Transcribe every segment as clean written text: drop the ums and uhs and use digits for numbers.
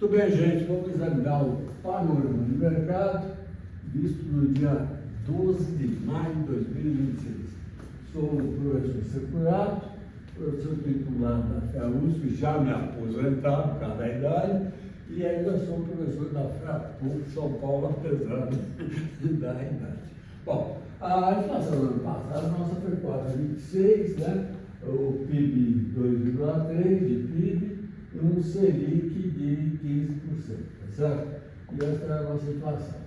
Muito bem, gente, vamos examinar o panorama do mercado, visto no dia 12 de maio de 2026. Sou o professor Securato, professor titular da FEA-USP, já me aposentado, por causa da idade, e ainda sou professor da FEA-PUC São Paulo, apesar da idade. Bom, a inflação do ano passado, nossa foi 4,26, né? O PIB 2,3 de PIB, e um Selic de 15%, tá certo? E essa é a nossa inflação.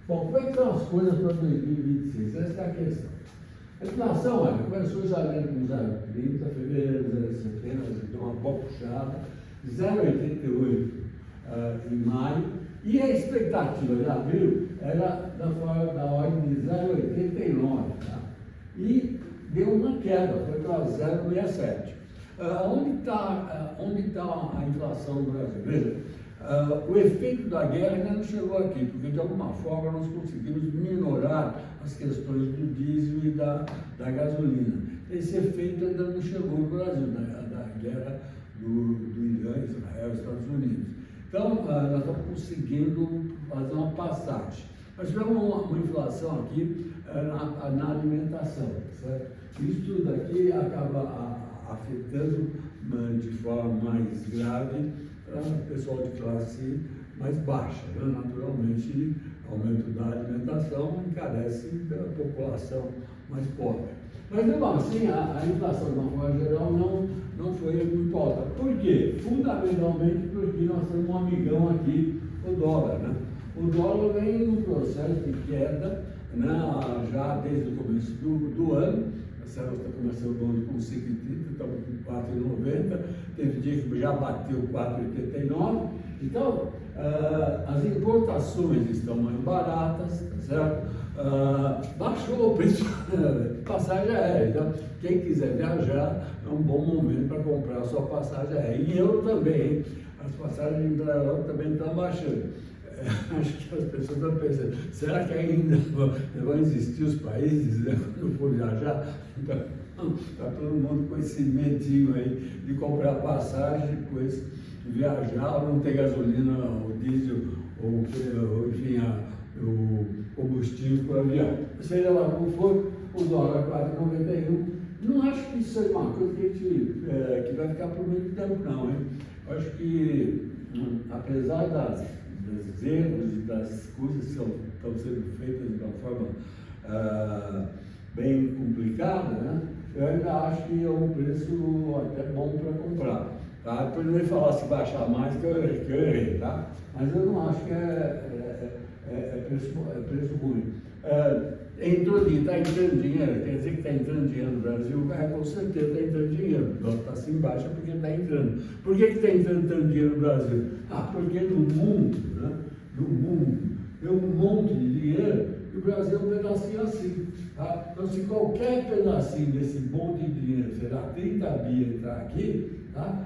Bom, como é que estão as coisas para 2026? Essa é a questão. A inflação, olha, começou em janeiro com 0,30, fevereiro 0,70, deu uma boa puxada, 0,88 em maio, e a expectativa de abril era da ordem de 0,89, tá? E deu uma queda, foi para 0,67. Onde está a inflação no Brasil? Veja, o efeito da guerra ainda não chegou aqui, porque de alguma forma nós conseguimos minorar as questões do diesel e da gasolina. Esse efeito ainda não chegou no Brasil, da guerra do Irã, Israel, Estados Unidos. Então, nós estamos conseguindo fazer uma passagem. Nós tivemos uma inflação aqui na alimentação, certo? Isso tudo aqui acaba afetando de forma mais grave o pessoal de classe mais baixa, né? Naturalmente, aumento da alimentação encarece a população mais pobre. Mas, mesmo assim, a inflação, de uma forma geral, não foi muito alta. Por quê? Fundamentalmente porque nós temos um amigão aqui, o dólar, né? O dólar vem num processo de queda, né, já desde o começo do ano. A Célula está começando o ano com 5,30, estamos com 4,90, teve dia que já bateu 4,89. Então, as importações estão mais baratas, tá certo? Baixou o preço de passagem aérea. Então, quem quiser viajar, é um bom momento para comprar a sua passagem aérea. E euro também, hein? As passagens para a Europa também estão baixando. Acho que as pessoas estão pensando, será que ainda vão existir os países, né, quando for viajar? Então, está todo mundo com esse medinho aí de comprar passagem, depois viajar, ou não ter gasolina, ou diesel, ou enfim, o combustível para avião. Seja lá como for, o dólar 4,91. Não acho que isso seja uma coisa que vai ficar por muito tempo, não, hein? Acho que, apesar dos erros e das coisas que estão sendo feitas de uma forma bem complicada, né? Eu ainda acho que é um preço até bom para comprar. Tá? Depois não vai falar se baixar mais que eu errei, tá? Mas eu não acho que é preço ruim. Está entrando dinheiro, quer dizer que está entrando dinheiro no Brasil? Com certeza está entrando dinheiro. O dólar está assim baixo porque está entrando. Por que está entrando tanto dinheiro no Brasil? Porque no mundo, né? No mundo, tem um monte de dinheiro e o Brasil é um pedacinho assim. Tá? Então, se qualquer pedacinho desse monte de dinheiro, será 30 bi entrar aqui, tá?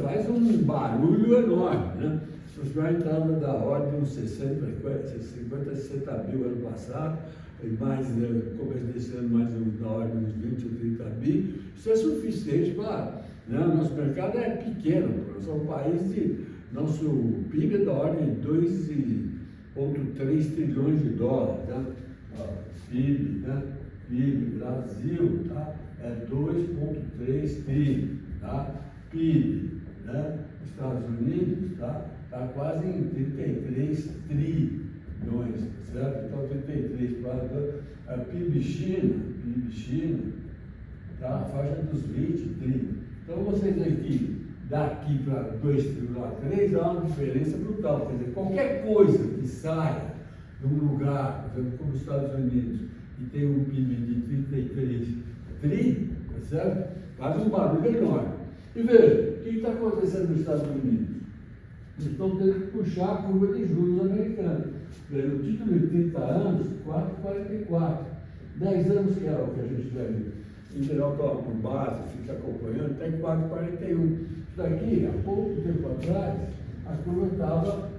Faz um barulho enorme, né? Nós tivemos entrada da ordem de uns 50, 60 mil ano passado, e mais, no começo desse ano, mais da ordem de uns 20 ou 30 bi. Isso é suficiente para... Né? Nosso mercado é pequeno, nós somos um país de... Nosso PIB é da ordem de 2,3 trilhões de dólares. Né? PIB, né? PIB Brasil, tá? É 2,3 tri, tá? PIB, né? Estados Unidos, tá? Está quase em 33 trilhões, certo? Então, 33 para PIB China, tá? A faixa dos 20 tri. Então, vocês aqui, daqui para 2,3, há uma diferença brutal. Quer dizer, qualquer coisa que saia de um lugar, por exemplo, como os Estados Unidos, e tem um PIB de 33 tri, tá certo? Faz um barulho enorme. E veja, o que está acontecendo nos Estados Unidos? Eles estão tendo que puxar a curva de juros americana. O título de 30 anos, 4,44. 10 anos, que é o que a gente vai, em geral, toma por base, fica acompanhando, está em 4,41. Isso daqui, há pouco tempo atrás, a curva estava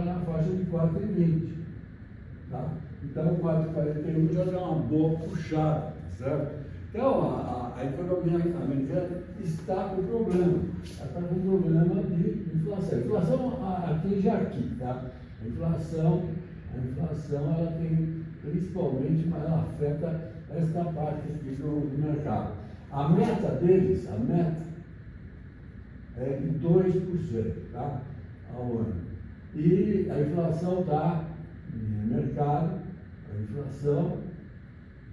na faixa de 4,20. Tá? Então, 4,41 já dá uma boa puxada, certo? Então, a economia americana está com problema. Ela está com problema de inflação. corrigir aqui, tá? A inflação ela tem principalmente, mas ela afeta esta parte aqui do mercado. A meta deles, é de 2%, tá? Ao ano. E a inflação está no mercado, a inflação,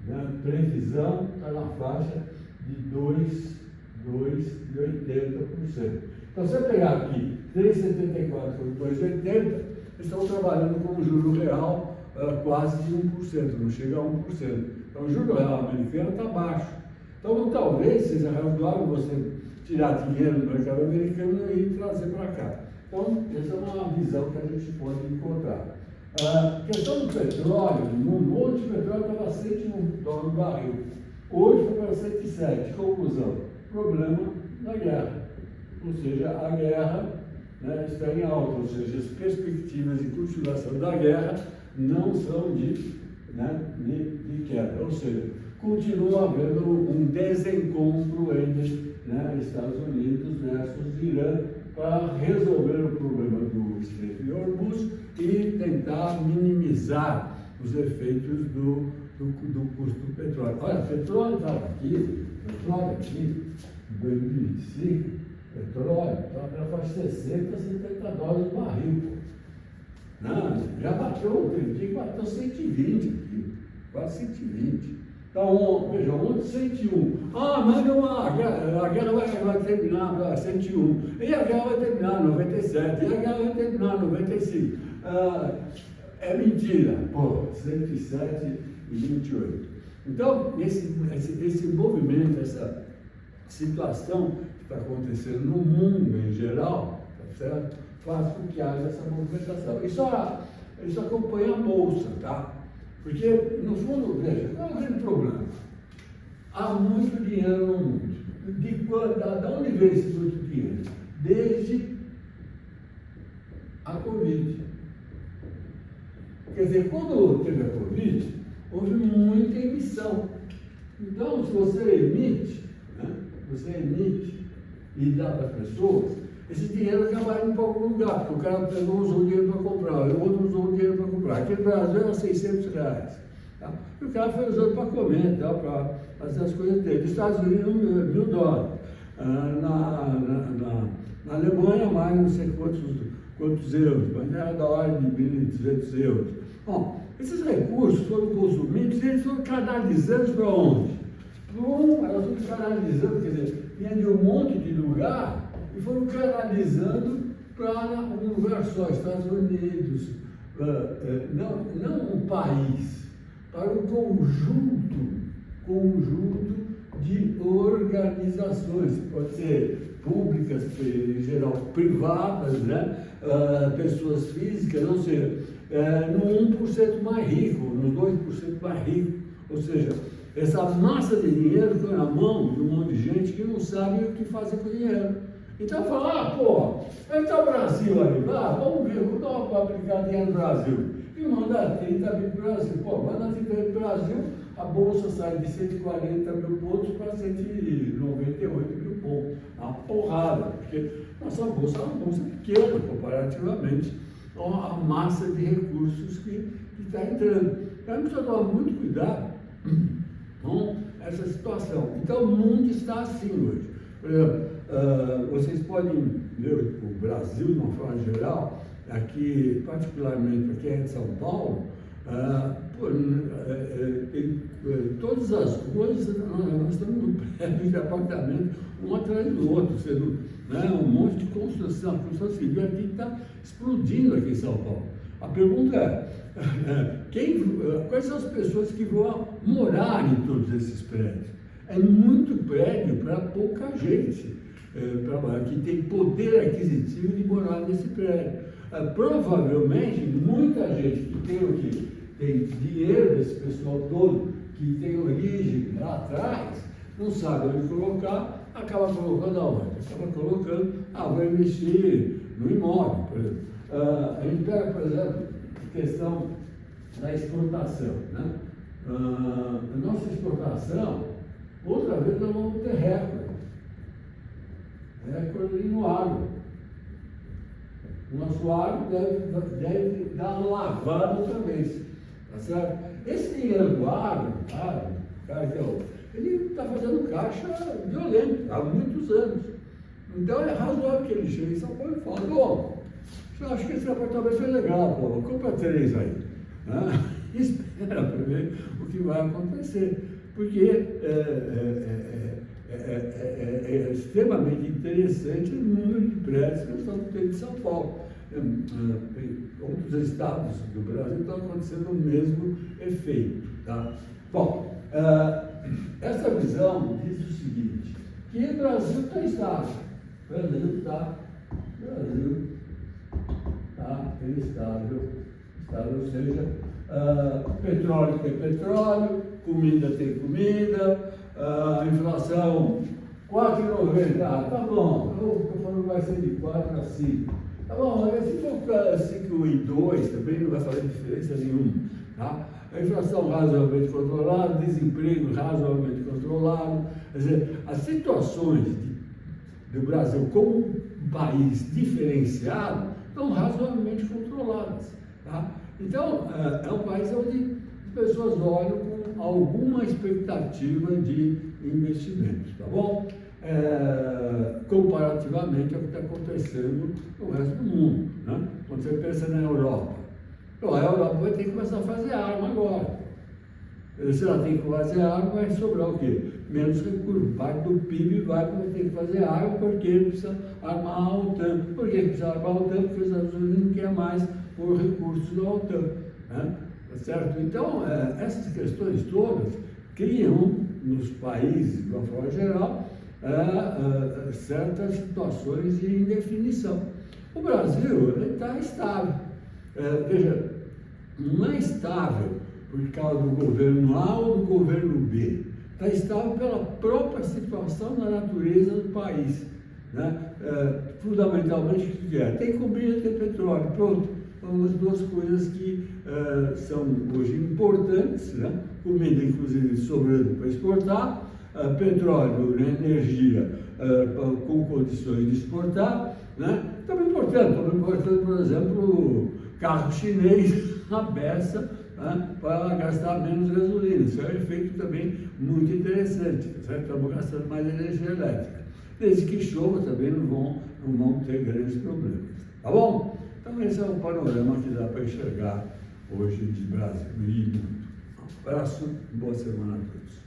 né, previsão está na faixa de 2,80%. Então, se você pegar aqui 3,74 por 2,80, eles estão trabalhando com um juro real quase de 1%, não chega a 1%. Então, o juro real americano está baixo. Então, talvez seja razoável você tirar dinheiro do mercado americano e trazer para cá. Então, essa é uma visão que a gente pode encontrar. Questão do petróleo, no mundo, hoje o petróleo estava a $101 no barril. Hoje foi para 107. Conclusão: problema da guerra. Ou seja, a guerra, né, está em alta, ou seja, as perspectivas de continuação da guerra não são de queda. Ou seja, continua havendo um desencontro entre, né, Estados Unidos versus Irã para resolver o problema do Estreito de Hormuz e tentar minimizar os efeitos do custo do petróleo. Olha, o petróleo estava aqui, em 2025, petróleo estava na faixa de $60, $70 o barril. Não, já bateu, teve dia que bateu 120 aqui, quase 120. Então, veja, ontem 101. Mas não, a guerra vai terminar a 101. E a guerra vai terminar em 97. E a guerra vai terminar em 95. É mentira. Pô, 107 e 28. Então, esse movimento, essa situação que está acontecendo no mundo em geral, tá certo? Faz com que haja essa movimentação. Isso acompanha a bolsa, tá? Porque, no fundo, veja, qual é o grande problema? Há muito dinheiro no mundo. De onde vem esse muito dinheiro? Desde a Covid. Quer dizer, quando teve a Covid, houve muita emissão. Então, se você emite, e dá para as pessoas, esse dinheiro acaba indo para algum lugar, porque o cara pegou, usou o dinheiro para comprar, o outro usou o dinheiro para comprar. Aqui no Brasil era R$600. Tá? E o cara foi usando para comer, tá? Para fazer as coisas dele. Nos Estados Unidos, $1.000. Na Alemanha, mais não sei quantos euros, mas era da ordem de 1.200 euros. Bom, esses recursos foram consumidos e eles foram canalizados para onde? Elas foram canalizando, quer dizer, vinha de um monte de lugar e foram canalizando para um lugar só, Estados Unidos, não um país, para um conjunto de organizações, pode ser públicas, em geral privadas, né? Pessoas físicas, ou seja, no 1% mais rico, no 2% mais rico, ou seja, essa massa de dinheiro foi na mão de um monte de gente que não sabe o que fazer com o dinheiro. Então fala, está o Brasil ali, vamos ver, vamos dar para aplicar dinheiro no Brasil. E manda 30 mil para o Brasil. Manda 30 mil para o Brasil, a bolsa sai de 140 mil pontos para 198 mil pontos. Uma porrada, porque nossa bolsa é uma bolsa pequena comparativamente a massa de recursos que está entrando. Então a gente precisa tomar muito cuidado com essa situação. Então o mundo está assim hoje. Por exemplo, vocês podem ver o Brasil, de uma forma geral, aqui, particularmente para quem é de São Paulo, tem todas as ruas, nós estamos no prédio de apartamento, um atrás do outro, sendo um monte de construção. A construção civil aqui está explodindo aqui em São Paulo. A pergunta é, quais são as pessoas que vão morar em todos esses prédios? É muito prédio para pouca gente. Que tem poder aquisitivo de morar nesse prédio. Provavelmente, muita gente que tem dinheiro desse pessoal todo, que tem origem lá atrás, não sabe onde colocar, acaba colocando aonde? Acaba colocando, vou investir no imóvel, por exemplo. A gente pega, por exemplo, a questão da exportação, né? A nossa exportação, outra vez nós vamos ter recorde no agro. O nosso agro deve dar uma lavada outra vez. Tá certo? Esse dinheiro do agro, ele está fazendo caixa violento há muitos anos. Então é razoável que ele chegue em São Paulo e fale, bom, eu acho que esse apartamento é legal, pô, compra 3 aí. Né? Espera para ver o que vai acontecer. Porque é extremamente interessante o número de prédios que nós estamos tendo em São Paulo. Outros estados do Brasil estão acontecendo o mesmo efeito. Tá? Bom, essa visão diz o seguinte, que o Brasil está estável. O Brasil está instável, ou seja, petróleo tem petróleo, comida tem comida, inflação 4,90, tá bom, eu estou falando que vai ser de 4 a 5. Tá bom, mas se for 5,2 também não vai fazer diferença nenhuma. Tá? A inflação razoavelmente controlada, desemprego razoavelmente controlado. Quer dizer, as situações do Brasil como um país diferenciado estão razoavelmente controladas. Tá? Então, é um país onde as pessoas olham com alguma expectativa de investimento, tá bom? Comparativamente ao que está acontecendo no resto do mundo. Né? Quando você pensa na Europa, a Europa vai ter que começar a fazer arma agora. Se ela tem que fazer arma, vai sobrar o quê? Menos recursos. Parte do PIB vai ter que fazer arma porque precisa armar a OTAN. Por que precisa armar a OTAN? Porque os Estados Unidos não querem mais por recursos da OTAN. Né? Certo? Então, essas questões todas criam nos países, de uma forma geral, certas situações de indefinição. O Brasil está estável. Veja, não é estável por causa do governo A ou do governo B. Está estável pela própria situação da natureza do país. Né? Fundamentalmente, o que é? Tem comida, tem petróleo. Pronto. São as duas coisas que são hoje importantes. Né? Comida, inclusive, sobrando para exportar. Petróleo, né? Energia com condições de exportar. Né? Estamos importando, por exemplo, carro chinês na beça, né? Para gastar menos gasolina. Isso é um efeito também muito interessante. Certo? Estamos gastando mais energia elétrica. Desde que chova também não vão ter grandes problemas. Tá bom? Então esse é o panorama que dá para enxergar hoje de Brasil e mundo. Um abraço e boa semana a todos.